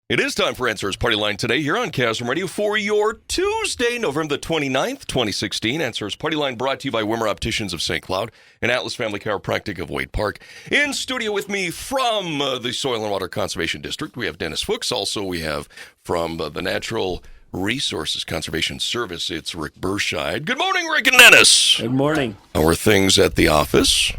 It is time for Answers Party Line today here on Chasm Radio for your Tuesday, November the 29th, 2016. Answers Party Line brought to you by Wimmer Opticians of St. Cloud and Atlas Family Chiropractic of Wade Park. In studio with me from the Soil and Water Conservation District, we have Dennis Fuchs. Also, we have from the Natural Resources Conservation Service, it's Rick Berscheid. Good morning, Rick and Dennis. Good morning. How are things at the office?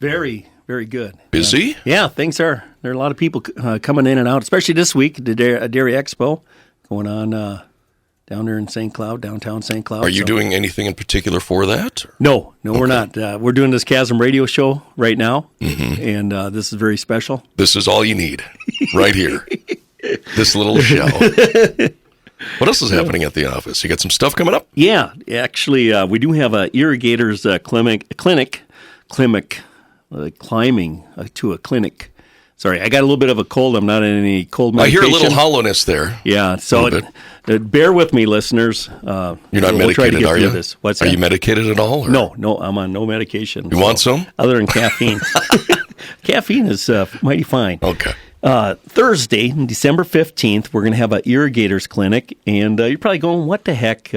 Very good. Busy? Yeah, things are. There are a lot of people coming in and out, especially this week, the Dairy Expo going on down there in St. Cloud, downtown St. Cloud. Are you doing anything in particular for that? No, we're not. We're doing this Chasm Radio show right now, and this is very special. This is all you need right here. This little show. What else is happening at the office? You got some stuff coming up? Yeah, actually, we do have a irrigators clinic, climbing to a clinic. Sorry, I got a little bit of a cold. I'm not in any cold medication. I hear a little hollowness there. Yeah, so bear with me, listeners. You're not medicated, are you? What's are that? you medicated at all? Or? No, I'm on no medication. You want some? Other than caffeine. Caffeine is mighty fine. Okay. Thursday, December 15th, we're going to have an irrigators clinic, and you're probably going, what the heck,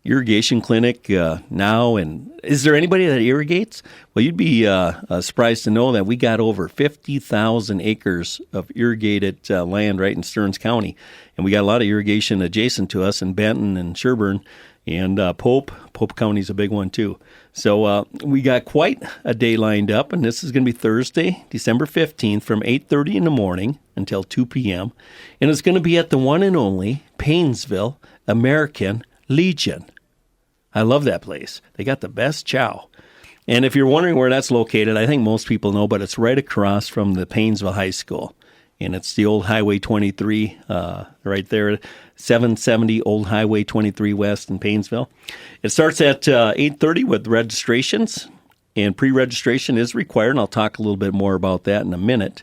irrigation clinic now, and is there anybody that irrigates? Well, you'd be surprised to know that we got over 50,000 acres of irrigated land right in Stearns County, and we got a lot of irrigation adjacent to us in Benton and Sherburne, and Pope County's a big one too. So we got quite a day lined up, and this is going to be Thursday, December 15th from 8:30 in the morning until 2 p.m., and it's going to be at the one and only Paynesville American Legion. I love that place. They got the best chow. And if you're wondering where that's located, I think most people know, but it's right across from the Paynesville High School. And it's the old Highway 23 right there, 770 Old Highway 23 West in Paynesville. It starts at 8:30 with registrations, and pre-registration is required, and I'll talk a little bit more about that in a minute.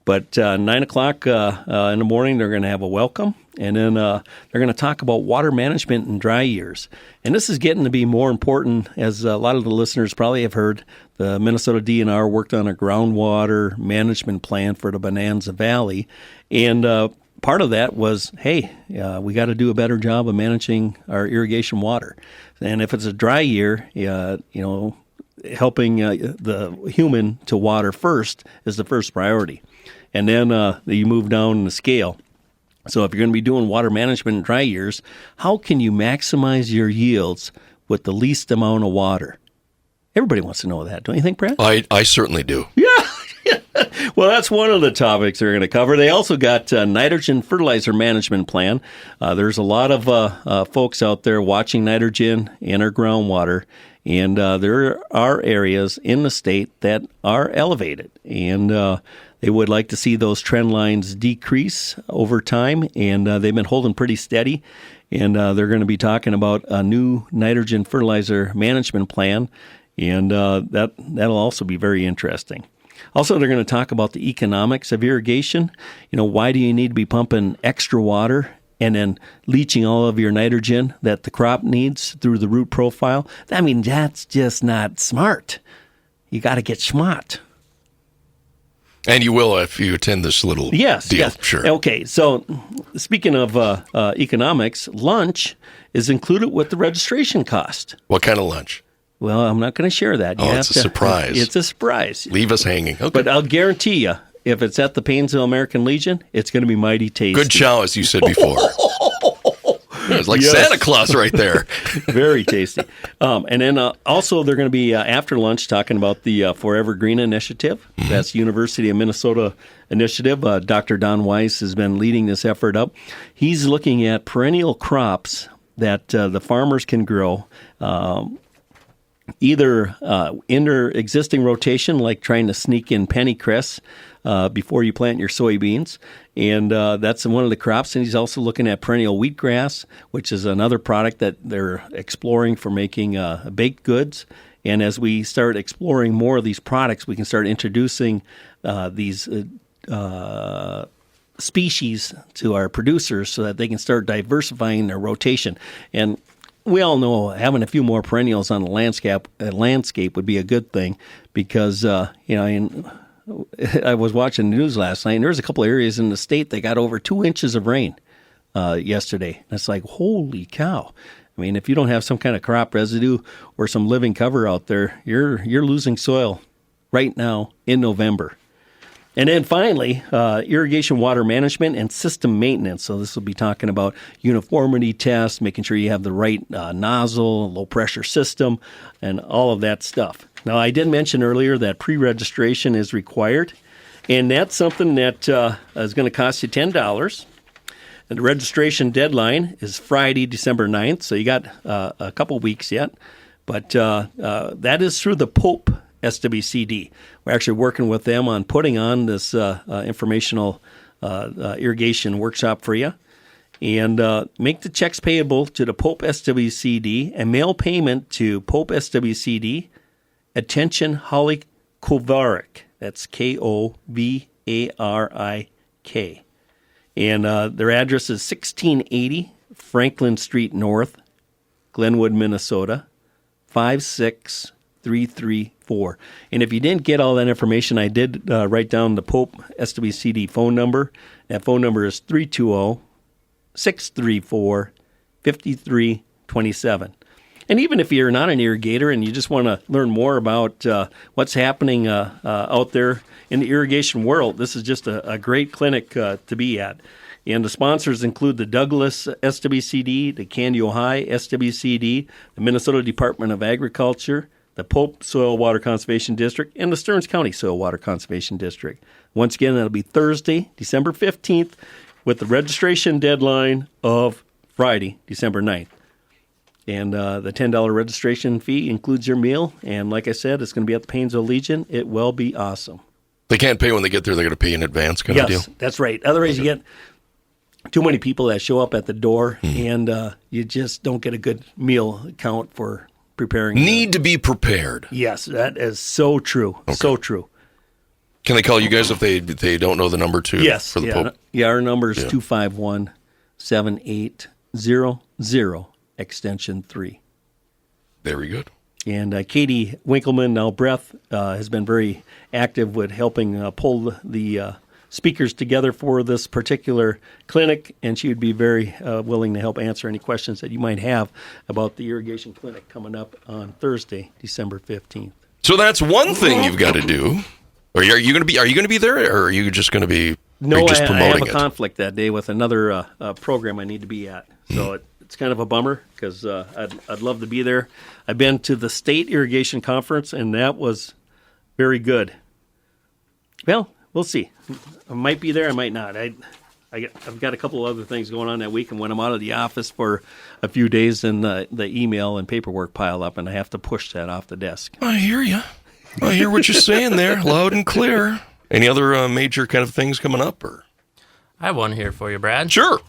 But 9 o'clock in the morning, they're going to have a welcome, and then they're going to talk about water management in dry years. And this is getting to be more important, as a lot of the listeners probably have heard. The Minnesota DNR worked on a groundwater management plan for the Bonanza Valley, and part of that was, hey, we got to do a better job of managing our irrigation water. And if it's a dry year, helping the human to water first is the first priority. And then you move down the scale. So if you're going to be doing water management in dry years, how can you maximize your yields with the least amount of water? Everybody wants to know that, don't you think, Brad? I certainly do. Yeah. Well, that's one of the topics they're going to cover. They also got nitrogen fertilizer management plan. There's a lot of folks out there watching nitrogen in our groundwater, and there are areas in the state that are elevated, and they would like to see those trend lines decrease over time, and they've been holding pretty steady, and they're going to be talking about a new nitrogen fertilizer management plan, and that'll also be very interesting. Also, they're going to talk about the economics of irrigation. Why do you need to be pumping extra water and then leaching all of your nitrogen that the crop needs through the root profile? I mean, that's just not smart. You got to get smart. And you will if you attend this little deal. Yes. Sure. Okay, so speaking of economics, lunch is included with the registration cost. What kind of lunch? Well, I'm not going to share that. It's a surprise. It's a surprise. Leave us hanging. Okay. But I'll guarantee you, if it's at the Paynesville American Legion, it's going to be mighty tasty. Good chow, as you said before. It's like Santa Claus right there. Very tasty. And then also they're going to be after lunch talking about the Forever Green Initiative. Mm-hmm. That's University of Minnesota initiative. Dr. Don Weiss has been leading this effort up. He's looking at perennial crops that the farmers can grow, either in their existing rotation, like trying to sneak in pennycress before you plant your soybeans, and that's one of the crops. And he's also looking at perennial wheatgrass, which is another product that they're exploring for making baked goods. And as we start exploring more of these products, we can start introducing these species to our producers so that they can start diversifying their rotation. And we all know having a few more perennials on the landscape would be a good thing because, I was watching the news last night, and there was a couple areas in the state that got over 2 inches of rain yesterday. And it's like, holy cow. I mean, if you don't have some kind of crop residue or some living cover out there, you're losing soil right now in November. And then finally, irrigation water management and system maintenance. So this will be talking about uniformity tests, making sure you have the right nozzle, low pressure system, and all of that stuff. Now, I did mention earlier that pre-registration is required, and that's something that is going to cost you $10. And the registration deadline is Friday, December 9th, so you got a couple weeks yet. But that is through the Pope SWCD. We're actually working with them on putting on this informational irrigation workshop for you. And make the checks payable to the Pope SWCD and mail payment to Pope SWCD, Attention Holly Kovarik. That's Kovarik. And their address is 1680 Franklin Street North, Glenwood, Minnesota, 56334. And if you didn't get all that information, I did write down the Pope SWCD phone number. That phone number is 320-634-5327. And even if you're not an irrigator and you just want to learn more about what's happening out there in the irrigation world, this is just a great clinic to be at. And the sponsors include the Douglas SWCD, the Candy, Ohio SWCD, the Minnesota Department of Agriculture, the Pope Soil Water Conservation District, and the Stearns County Soil Water Conservation District. Once again, that'll be Thursday, December 15th, with the registration deadline of Friday, December 9th. And the $10 registration fee includes your meal. And like I said, it's going to be at the Painesville Legion. It will be awesome. They can't pay when they get there. They're going to pay in advance kind of deal? Yes, that's right. Otherwise, you get too many people that show up at the door, and you just don't get a good meal count for preparing. Need to be prepared. Yes, that is so true. Okay. So true. Can they call you guys if they don't know the number too? Yes. For the Pope? Yeah, our number is 251-7800. Extension 3. Very good. And Katie Winkleman, now Breath, has been very active with helping pull the speakers together for this particular clinic, and she would be very willing to help answer any questions that you might have about the irrigation clinic coming up on Thursday, December 15th. So that's one thing you've got to do. Are you going to be there, or are you just going to be? No, just I have a it? conflict that day with another program I need to be at. So it's kind of a bummer because I'd love to be there. I've been to the State Irrigation Conference, and that was very good. Well, we'll see. I might be there, I might not. I've got a couple of other things going on that week, and when I'm out of the office for a few days, then the email and paperwork pile up, and I have to push that off the desk. I hear you. I hear what you're saying there, loud and clear. Any other major kind of things coming up? Or I have one here for you, Brad. Sure.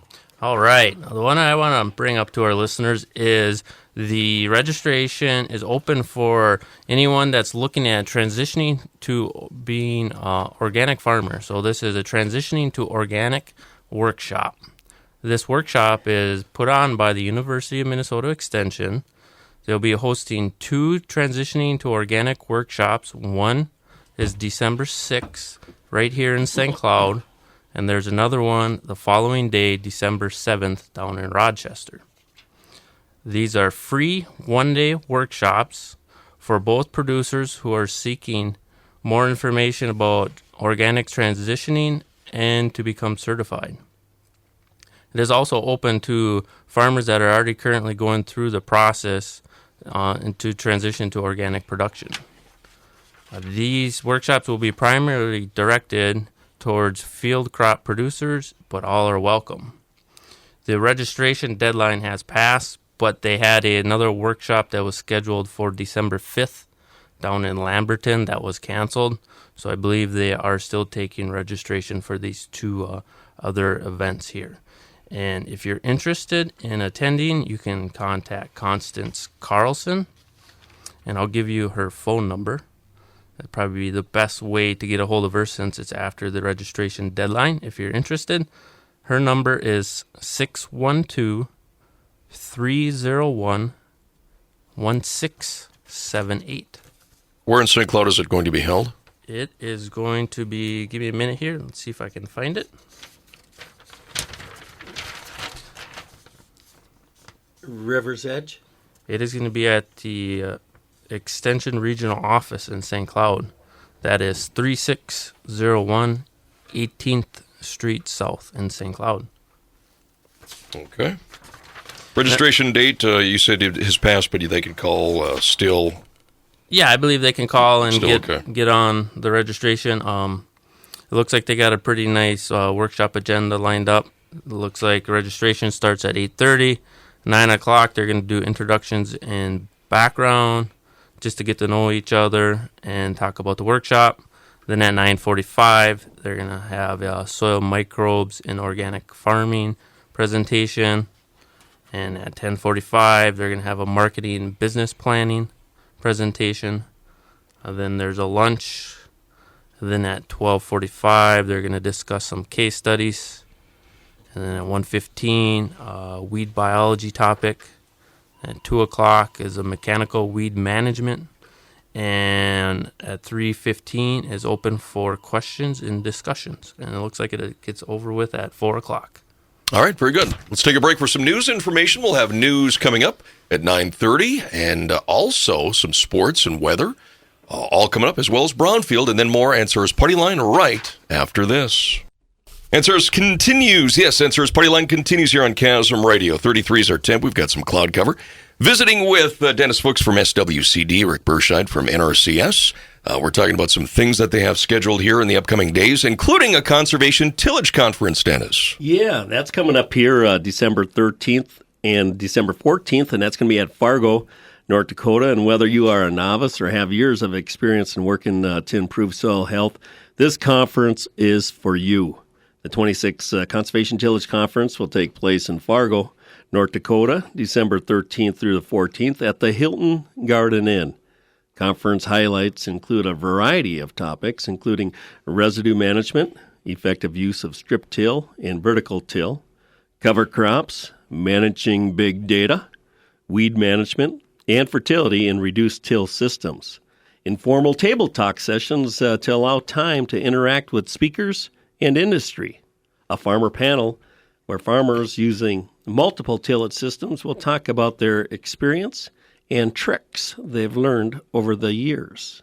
All right. The one I want to bring up to our listeners is the registration is open for anyone that's looking at transitioning to being an organic farmer. So this is a transitioning to organic workshop. This workshop is put on by the University of Minnesota Extension. They'll be hosting 2 transitioning to organic workshops. One is December 6th, right here in St. Cloud. And there's another one the following day, December 7th, down in Rochester. These are free one-day workshops for both producers who are seeking more information about organic transitioning and to become certified. It is also open to farmers that are already currently going through the process and to transition to organic production. These workshops will be primarily directed towards field crop producers, but all are welcome. The registration deadline has passed, but they had another workshop that was scheduled for December 5th down in Lamberton that was canceled. So I believe they are still taking registration for these 2 other events here. And if you're interested in attending, you can contact Constance Carlson, and I'll give you her phone number. That'd probably be the best way to get a hold of her since it's after the registration deadline. If you're interested, her number is 612-301-1678. Where in St. Cloud is it going to be held? It is going to be, give me a minute here. Let's see if I can find it. River's Edge? It is going to be at the Extension Regional Office in St. Cloud. That is 3601 18th Street South in St. Cloud. Okay. Registration date, you said it has passed, but they can call still. Yeah, I believe they can call and Still okay. get on the registration. It looks like they got a pretty nice workshop agenda lined up. It looks like registration starts at 8:30. 9 o'clock, they're going to do introductions and background just to get to know each other and talk about the workshop. Then at 9:45, they're going to have soil microbes and organic farming presentation. And at 10:45, they're going to have a marketing business planning presentation. Then there's a lunch. And then at 12:45, they're going to discuss some case studies. And then at 1:15, weed biology topic. At 2 o'clock is a mechanical weed management. And at 3:15 is open for questions and discussions. And it looks like it gets over with at 4 o'clock. All right, very good. Let's take a break for some news information. We'll have news coming up at 9:30 and also some sports and weather all coming up, as well as Brownfield, and then more Answers Party Line right after this. Answers continues. Yes, Answers Party Line continues here on Chasm Radio. 33 is our temp. We've got some cloud cover. Visiting with Dennis Fuchs from SWCD, Rick Berscheid from NRCS. We're talking about some things that they have scheduled here in the upcoming days, including a conservation tillage conference, Dennis. Yeah, that's coming up here December 13th and December 14th, and that's going to be at Fargo, North Dakota. And whether you are a novice or have years of experience in working to improve soil health, this conference is for you. The 26th Conservation Tillage Conference will take place in Fargo, North Dakota, December 13th through the 14th at the Hilton Garden Inn. Conference highlights include a variety of topics, including residue management, effective use of strip till and vertical till, cover crops, managing big data, weed management, and fertility in reduced till systems. Informal table talk sessions to allow time to interact with speakers and industry. A farmer panel where farmers using multiple tillage systems will talk about their experience and tricks they've learned over the years.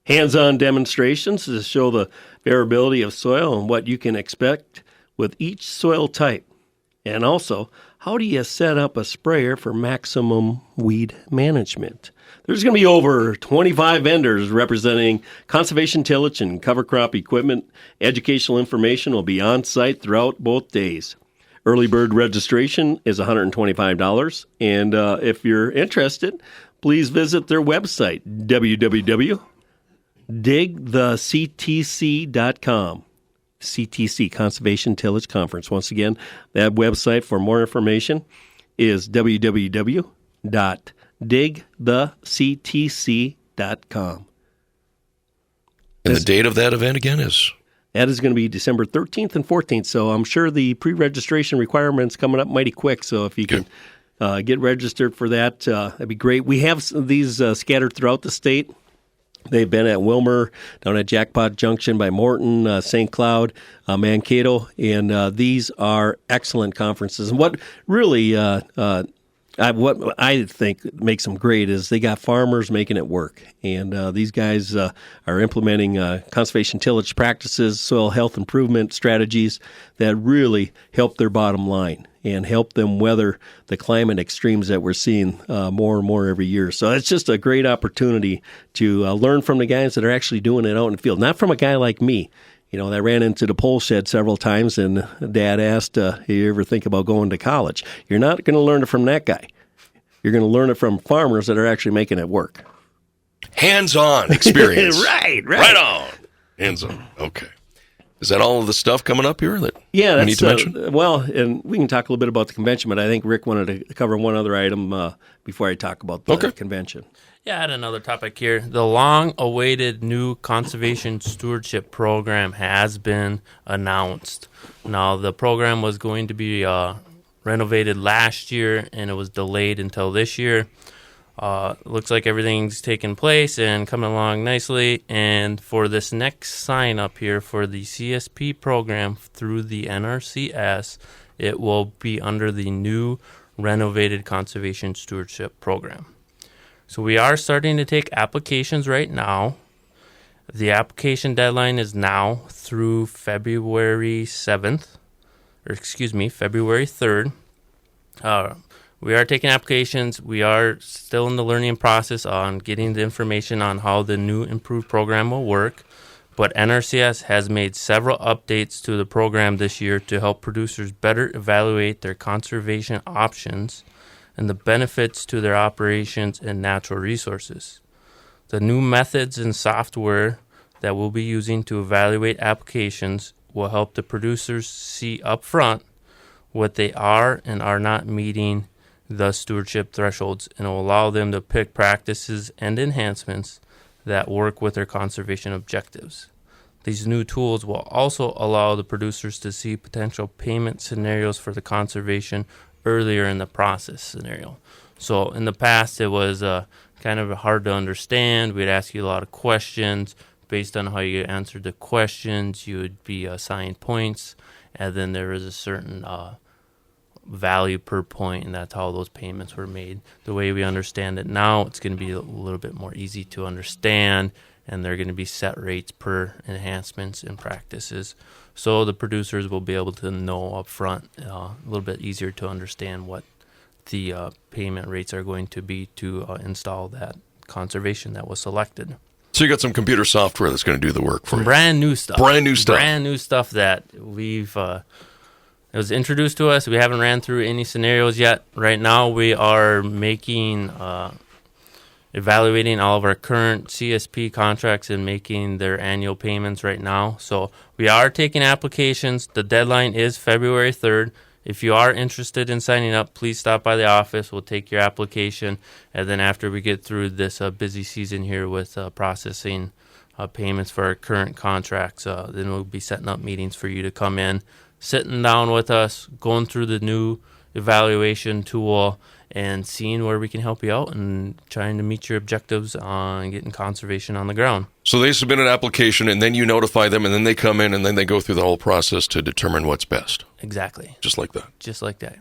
Hands-on demonstrations to show the variability of soil and what you can expect with each soil type. And also, how do you set up a sprayer for maximum weed management? There's going to be over 25 vendors representing conservation tillage and cover crop equipment. Educational information will be on site throughout both days. Early bird registration is $125, and if you're interested, please visit their website, www.digthectc.com. CTC, Conservation Tillage Conference. Once again, that website for more information is www.digthectc.com. And the date of that event again is? That is going to be December 13th and 14th, so I'm sure the pre-registration requirement's coming up mighty quick, so if you can get registered for that, that'd be great. We have these scattered throughout the state. They've been at Wilmer, down at Jackpot Junction by Morton, St. Cloud, Mankato, and these are excellent conferences. And what really what I think makes them great is they got farmers making it work. And these guys are implementing conservation tillage practices, soil health improvement strategies that really help their bottom line and help them weather the climate extremes that we're seeing more and more every year. So it's just a great opportunity to learn from the guys that are actually doing it out in the field, not from a guy like me. You know, I ran into the pole shed several times, and Dad asked, you ever think about going to college? You're not going to learn it from that guy. You're going to learn it from farmers that are actually making it work. Hands-on experience. Right. Right on. Hands-on. Okay. Is that all of the stuff coming up here that we need to mention? Well, and we can talk a little bit about the convention, but I think Rick wanted to cover one other item before I talk about the convention. Yeah, I had another topic here. The long-awaited new conservation stewardship program has been announced. Now, the program was going to be renovated last year, and it was delayed until this year. Looks like everything's taking place and coming along nicely. And for this next sign up here for the CSP program through the NRCS, it will be under the new renovated Conservation Stewardship program. So we are starting to take applications right now. The application deadline is now through February 3rd. We are taking applications. We are still in the learning process on getting the information on how the new improved program will work. But NRCS has made several updates to the program this year to help producers better evaluate their conservation options and the benefits to their operations and natural resources. The new methods and software that we'll be using to evaluate applications will help the producers see upfront what they are and are not meeting the stewardship thresholds, and will allow them to pick practices and enhancements that work with their conservation objectives. These new tools will also allow the producers to see potential payment scenarios for the conservation earlier in the process scenario. So in the past, it was kind of hard to understand. We'd ask you a lot of questions. Based on how you answered the questions, you would be assigned points, and then there is a certain value per point, and that's how those payments were made. The way we understand it now, it's going to be a little bit more easy to understand, and they're going to be set rates per enhancements and practices. So the producers will be able to know up front, a little bit easier to understand what the payment rates are going to be to install that conservation that was selected. So you got some computer software that's going to do the work for you. Brand new stuff that we've it was introduced to us. We haven't ran through any scenarios yet. Right now we are evaluating all of our current CSP contracts and making their annual payments right now. So we are taking applications. The deadline is February 3rd. If you are interested in signing up, please stop by the office. We'll take your application. And then after we get through this busy season here with processing payments for our current contracts, then we'll be setting up meetings for you to come in, sitting down with us, going through the new evaluation tool, and seeing where we can help you out and trying to meet your objectives on getting conservation on the ground. So they submit an application, and then you notify them, and then they come in, and then they go through the whole process to determine what's best. Exactly. Just like that. Just like that.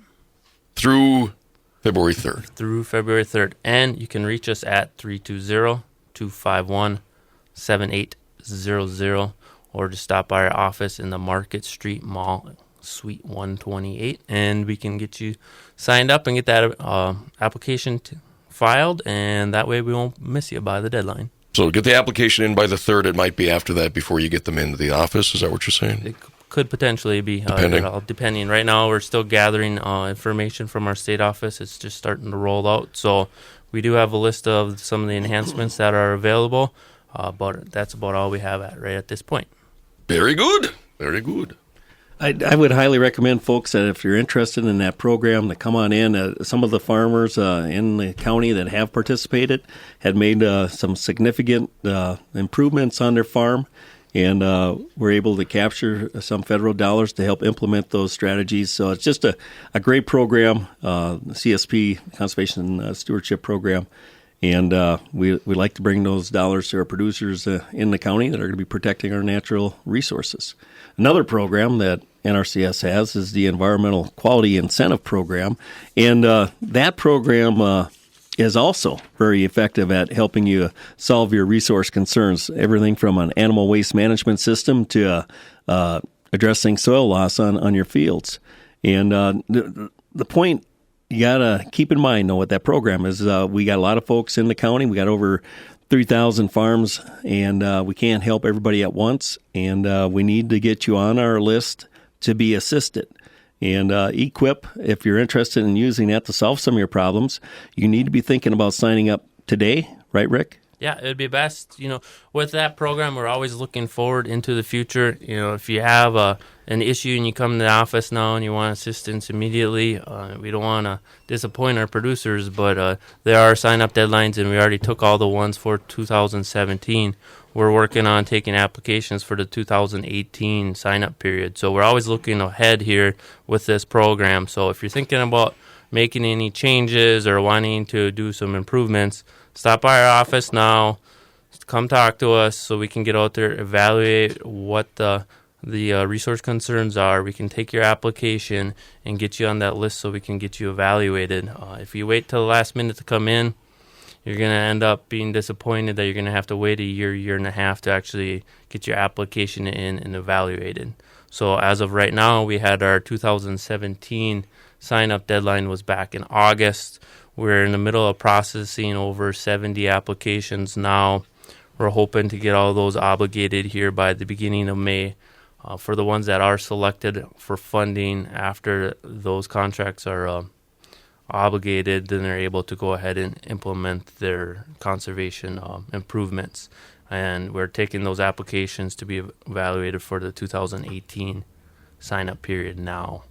Through February 3rd. Through February 3rd. And you can reach us at 320-251-7800, or just stop by our office in the Market Street Mall, Suite 128, and we can get you signed up and get that application filed, and that way we won't miss you by the deadline. So get the application in by the 3rd. It might be after that before you get them into the office. Is that what you're saying? It could potentially be. Depending. Right now we're still gathering information from our state office. It's just starting to roll out. So we do have a list of some of the enhancements that are available, but that's about all we have right at this point. Very good. Very good. I would highly recommend folks that if you're interested in that program to come on in. Some of the farmers in the county that have participated had made some significant improvements on their farm, and were able to capture some federal dollars to help implement those strategies. So it's just a great program, CSP, Conservation Stewardship Program. And we like to bring those dollars to our producers in the county that are going to be protecting our natural resources. Another program that NRCS has is the Environmental Quality Incentive Program. And that program is also very effective at helping you solve your resource concerns, everything from an animal waste management system to addressing soil loss on your fields. And the point you got to keep in mind, though, what that program is. We got a lot of folks in the county. We got over 3,000 farms, and we can't help everybody at once. And we need to get you on our list to be assisted. And EQIP, if you're interested in using that to solve some of your problems, you need to be thinking about signing up today. Right, Rick? Yeah, it would be best, with that program, we're always looking forward into the future. If you have an issue and you come to the office now and you want assistance immediately, we don't want to disappoint our producers, but there are sign-up deadlines, and we already took all the ones for 2017. We're working on taking applications for the 2018 sign-up period. So we're always looking ahead here with this program. So if you're thinking about making any changes or wanting to do some improvements, stop by our office now. Come talk to us so we can get out there, evaluate what the resource concerns are. We can take your application and get you on that list so we can get you evaluated. If you wait till the last minute to come in, you're going to end up being disappointed that you're going to have to wait a year and a half to actually get your application in and evaluated. So as of right now, we had our 2017 sign-up deadline was back in August. We're in the middle of processing over 70 applications now. We're hoping to get all those obligated here by the beginning of May. For the ones that are selected for funding after those contracts are obligated, then they're able to go ahead and implement their conservation improvements. And we're taking those applications to be evaluated for the 2018 sign-up period now.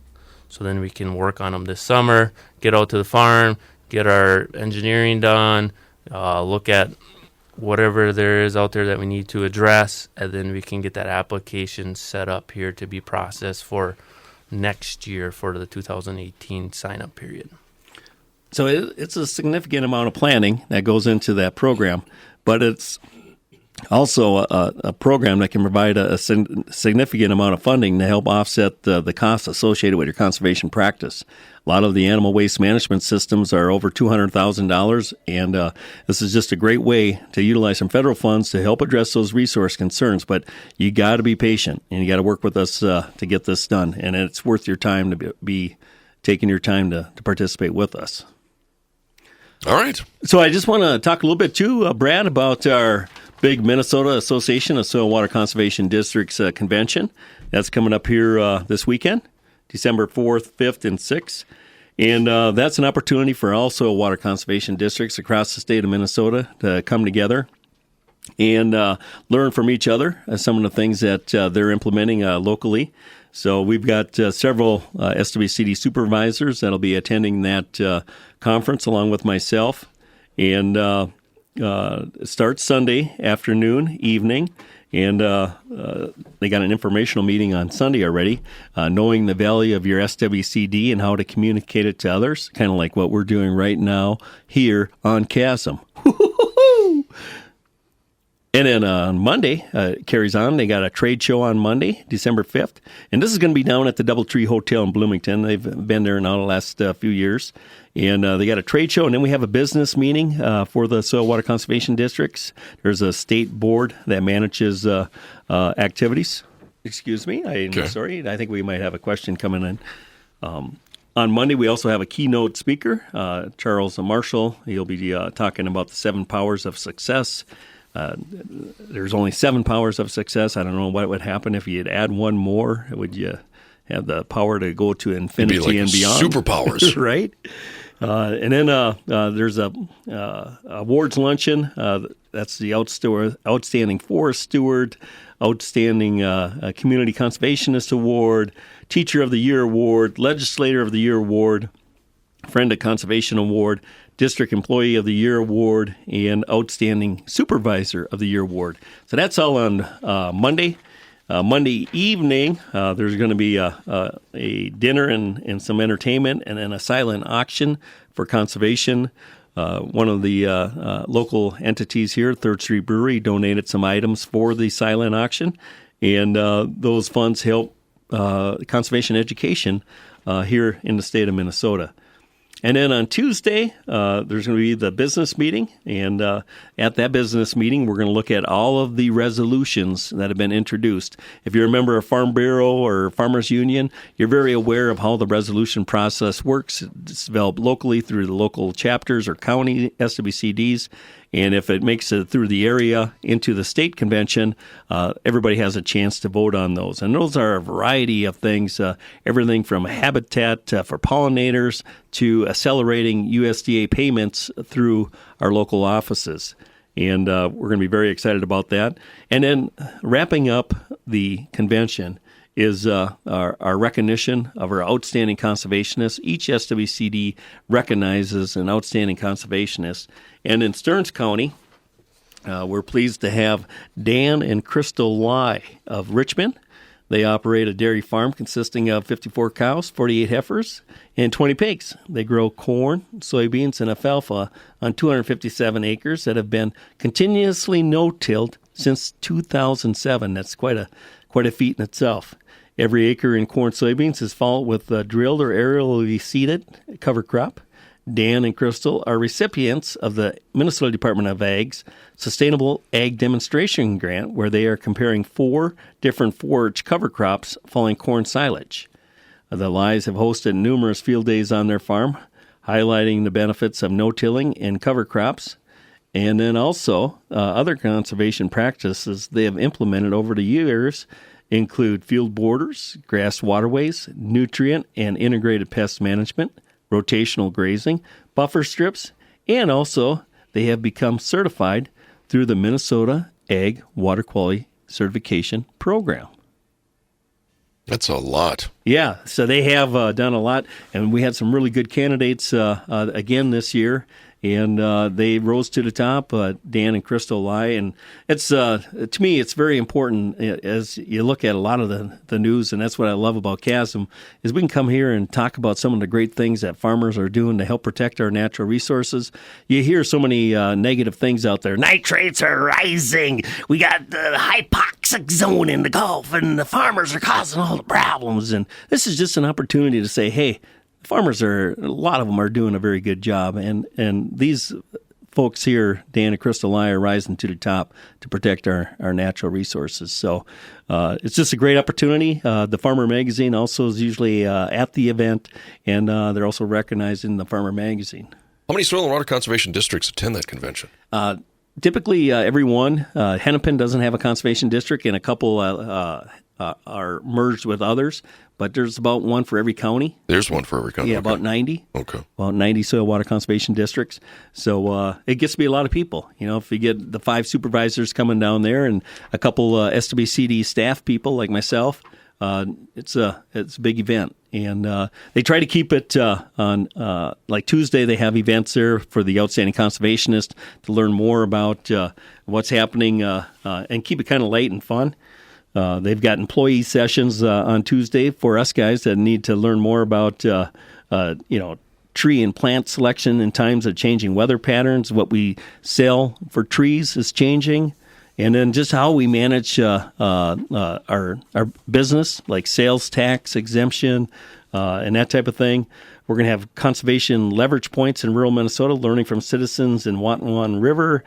So then we can work on them this summer, get out to the farm, get our engineering done, look at whatever there is out there that we need to address, and then we can get that application set up here to be processed for next year for the 2018 sign-up period. So it's a significant amount of planning that goes into that program, but it's also a program that can provide a significant amount of funding to help offset the costs associated with your conservation practice. A lot of the animal waste management systems are over $200,000, and this is just a great way to utilize some federal funds to help address those resource concerns. But you got to be patient, and you got to work with us to get this done. And it's worth your time to be taking your time to participate with us. All right. So I just want to talk a little bit too, Brad, about our big Minnesota Association of Soil and Water Conservation Districts convention. That's coming up here this weekend, December 4th, 5th, and 6th. And that's an opportunity for all soil water conservation districts across the state of Minnesota to come together and learn from each other some of the things that they're implementing locally. So we've got several SWCD supervisors that'll be attending that conference along with myself. And it starts Sunday afternoon, evening, and they got an informational meeting on Sunday already, knowing the value of your SWCD and how to communicate it to others, kind of like what we're doing right now here on Chasm. And then on Monday, it carries on. They got a trade show on Monday, December 5th. And this is going to be down at the Doubletree Hotel in Bloomington. They've been there now the last few years. And they got a trade show. And then we have a business meeting for the soil water conservation districts. There's a state board that manages activities. Excuse me. Sorry. I think we might have a question coming in. On Monday, we also have a keynote speaker, Charles Marshall. He'll be talking about the 7 powers of success. There's only 7 powers of success. I don't know what would happen if you'd add one more. Would you have the power to go to infinity and beyond? Superpowers. Right? And then there's a awards luncheon. That's the Outstanding Forest Steward, Outstanding Community Conservationist Award, Teacher of the Year Award, Legislator of the Year Award, Friend of Conservation Award, District Employee of the Year Award, and Outstanding Supervisor of the Year Award. So that's all on Monday. Monday evening, there's going to be a dinner and some entertainment, and then a silent auction for conservation. One of the local entities here, Third Street Brewery, donated some items for the silent auction, and those funds help conservation education here in the state of Minnesota. And then on Tuesday, there's going to be the business meeting. And at that business meeting, we're going to look at all of the resolutions that have been introduced. If you're a member of Farm Bureau or Farmers Union, you're very aware of how the resolution process works. It's developed locally through the local chapters or county SWCDs. And if it makes it through the area into the state convention, everybody has a chance to vote on those. And those are a variety of things, everything from habitat for pollinators to accelerating USDA payments through our local offices. And we're going to be very excited about that. And then wrapping up the convention is our recognition of our outstanding conservationists. Each SWCD recognizes an outstanding conservationist. And in Stearns County, we're pleased to have Dan and Crystal Lai of Richmond. They operate a dairy farm consisting of 54 cows, 48 heifers, and 20 pigs. They grow corn, soybeans, and alfalfa on 257 acres that have been continuously no-tilled since 2007. That's quite a feat in itself. Every acre in corn soybeans is followed with a drilled or aerially seeded cover crop. Dan and Crystal are recipients of the Minnesota Department of Ag's Sustainable Ag Demonstration Grant, where they are comparing 4 different forage cover crops following corn silage. The Lies have hosted numerous field days on their farm, highlighting the benefits of no-tilling and cover crops, and then also other conservation practices they have implemented over the years include field borders, grass waterways, nutrient and integrated pest management, rotational grazing, buffer strips, and also they have become certified through the Minnesota Ag Water Quality Certification Program. That's a lot. Yeah, so they have done a lot, and we had some really good candidates again this year, and they rose to the top, Dan and Crystal Lai, and it's to me, it's very important as you look at a lot of the news, and that's what I love about Chasm, is we can come here and talk about some of the great things that farmers are doing to help protect our natural resources. You hear so many negative things out there. Nitrates are rising. We got the hypoxic zone in the Gulf, and the farmers are causing all the problems, and this is just an opportunity to say, hey, farmers a lot of them are doing a very good job, and these folks here, Dan and Crystal Lai, are rising to the top to protect our natural resources. So it's just a great opportunity. The Farmer Magazine also is usually at the event, and they're also recognized in the Farmer Magazine. How many soil and water conservation districts attend that convention? Typically, every one. Hennepin doesn't have a conservation district, and a couple are merged with others, but there's about one for every county. There's one for every county. Yeah, okay. About 90. Okay. About 90 soil water conservation districts. So it gets to be a lot of people. You know, if you get the 5 supervisors coming down there and a couple SWCD staff people like myself, it's a big event. And they try to keep it on, like Tuesday, they have events there for the outstanding conservationist to learn more about what's happening and keep it kind of light and fun. They've got employee sessions on Tuesday for us guys that need to learn more about, tree and plant selection in times of changing weather patterns. What we sell for trees is changing. And then just how we manage our business, like sales tax exemption and that type of thing. We're going to have conservation leverage points in rural Minnesota, learning from citizens in Watonwan River,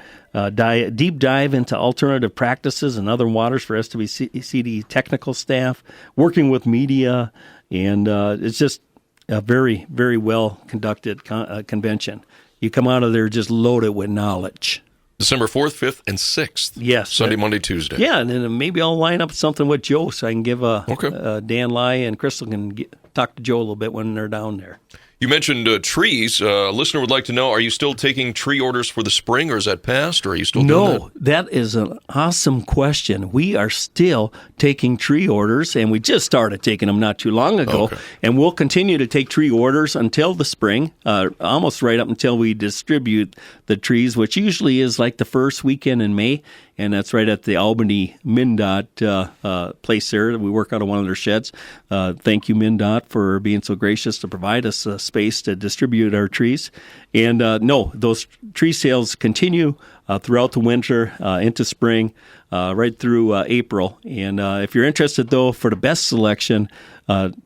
deep dive into alternative practices and other waters for SWCD technical staff, working with media, and it's just a very, very well-conducted convention. You come out of there just loaded with knowledge. December 4th, 5th, and 6th. Yes. Sunday, Monday, Tuesday. Yeah, and then maybe I'll line up something with Joe so I can give Dan Lai and Crystal can talk to Joe a little bit when they're down there. You mentioned trees. A listener would like to know, are you still taking tree orders for the spring, or is that past, or are you still doing that? No, that is an awesome question. We are still taking tree orders, and we just started taking them not too long ago, Okay. and we'll continue to take tree orders until the spring, almost right up until we distribute the trees, which usually is like the first weekend in May, and that's right at the Albany MnDOT place there. We work out of one of their sheds. Thank you, MnDOT, for being so gracious to provide us space to distribute our trees. And no, those tree sales continue throughout the winter into spring, right through April. And if you're interested, though, for the best selection,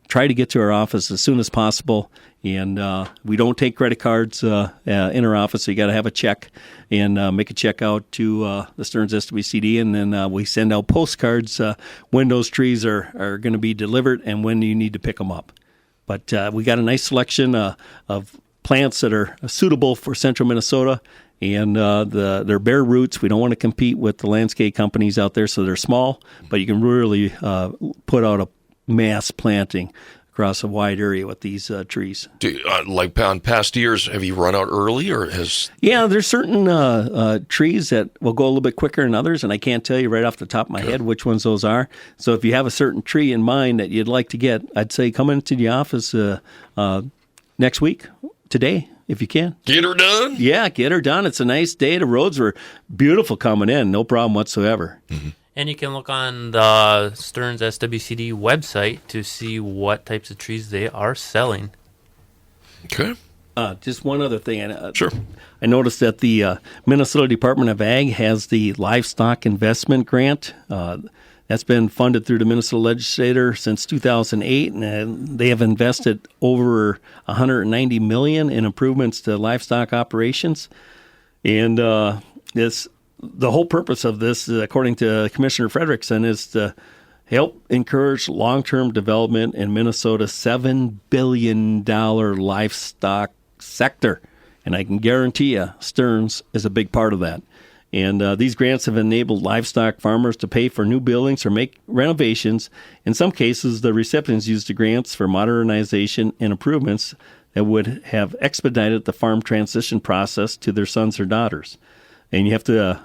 try to get to our office as soon as possible. And we don't take credit cards in our office, so you got to have a check and make a check out to the Stearns SWCD, and then we send out postcards when those trees are going to be delivered and when you need to pick them up. But we got a nice selection of plants that are suitable for central Minnesota, and they're bare roots. We don't want to compete with the landscape companies out there, so they're small, but you can really put out a mass planting across a wide area with these trees. Like on past years, have you run out early, or has... Yeah, there's certain trees that will go a little bit quicker than others, and I can't tell you right off the top of my head which ones those are. So if you have a certain tree in mind that you'd like to get, I'd say come into the office next week, today, if you can. Get her done? Yeah, get her done. It's a nice day. The roads were beautiful coming in, no problem whatsoever. Mm-hmm. And you can look on the Stearns SWCD website to see what types of trees they are selling. Okay. Just one other thing. Sure. I noticed that the Minnesota Department of Ag has the livestock investment grant. That's been funded through the Minnesota legislature since 2008, and they have invested over $190 million in improvements to livestock operations. And the whole purpose of this, according to Commissioner Frederickson, is to help encourage long-term development in Minnesota's $7 billion livestock sector. And I can guarantee you, Stearns is a big part of that. And these grants have enabled livestock farmers to pay for new buildings or make renovations. In some cases, the recipients used the grants for modernization and improvements that would have expedited the farm transition process to their sons or daughters. And you have to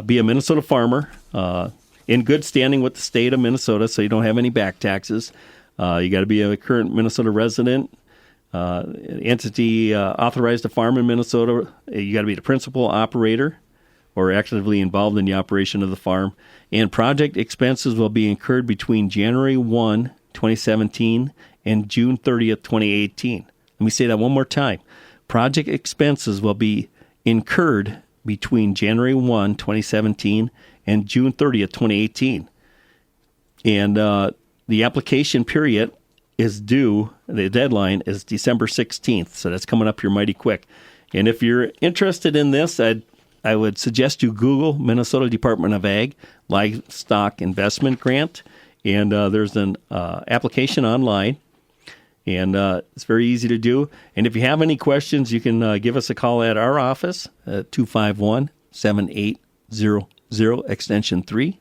be a Minnesota farmer in good standing with the state of Minnesota, so you don't have any back taxes. You got to be a current Minnesota resident, entity authorized to farm in Minnesota. You got to be the principal operator or actively involved in the operation of the farm. And project expenses will be incurred between January 1, 2017 and June 30th, 2018. Let me say that one more time. Project expenses will be incurred between January 1, 2017 and June 30th, 2018. And the application period is due, the deadline is December 16th, so that's coming up here mighty quick. And if you're interested in this, I would suggest you Google Minnesota Department of Ag Livestock Investment Grant, and there's an application online, and it's very easy to do. And if you have any questions, you can give us a call at our office at 251-7800, extension 3,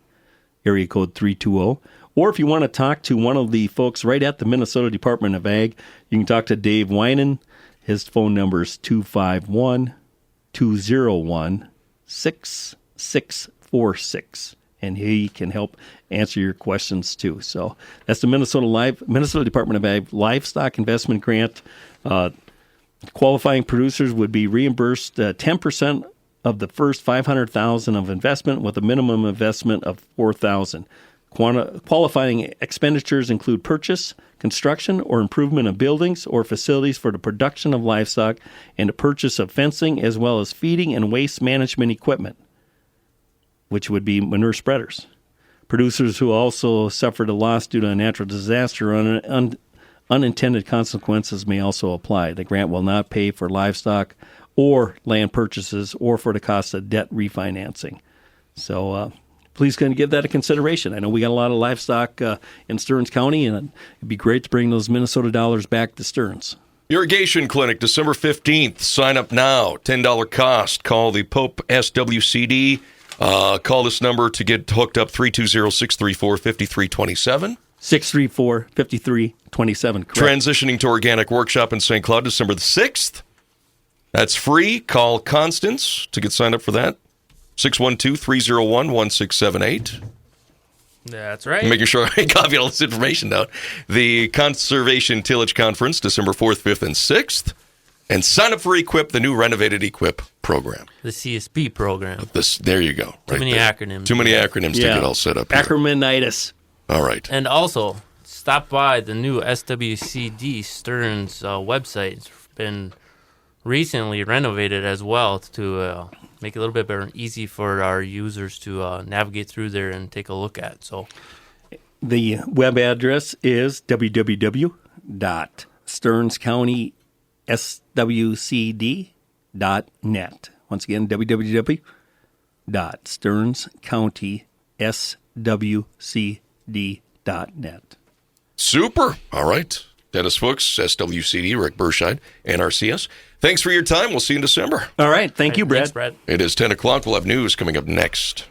area code 320. Or if you want to talk to one of the folks right at the Minnesota Department of Ag, you can talk to Dave Winan. His phone number is 251-201-6646, and he can help answer your questions too. So that's the Minnesota Department of Ag Livestock Investment Grant. Qualifying producers would be reimbursed 10% of the first $500,000 of investment with a minimum investment of $4,000. Qualifying expenditures include purchase, construction, or improvement of buildings or facilities for the production of livestock and the purchase of fencing, as well as feeding and waste management equipment, which would be manure spreaders. Producers who also suffered a loss due to a natural disaster or unintended consequences may also apply. The grant will not pay for livestock or land purchases or for the cost of debt refinancing. So, please can give that a consideration. I know we got a lot of livestock in Stearns County, and it'd be great to bring those Minnesota dollars back to Stearns. Irrigation Clinic, December 15th. Sign up now. $10 cost. Call the Pope SWCD. Call this number to get hooked up, 320-634-5327. 634-5327, correct. Transitioning to Organic Workshop in St. Cloud, December the 6th. That's free. Call Constance to get signed up for that. 612-301-1678. That's right. Making sure I copy all this information down. The Conservation Tillage Conference, December 4th, 5th, and 6th. And sign up for EQIP, the new renovated EQIP program. The CSP program. There you go. Too many acronyms. Too many acronyms to get all set up here. Acromanitis. All right. And also, stop by the new SWCD Stearns website. It's been recently renovated as well to make it a little bit better and easy for our users to navigate through there and take a look at. So, the web address is www.stearnscountyswcd.net. Once again, www.stearnscountyswcd.net. Super. All right. Dennis Fuchs, SWCD, Rick Berscheid, NRCS. Thanks for your time. We'll see you in December. All right. Thank you, Brad. Thanks, Brad. It is 10 o'clock. We'll have news coming up next.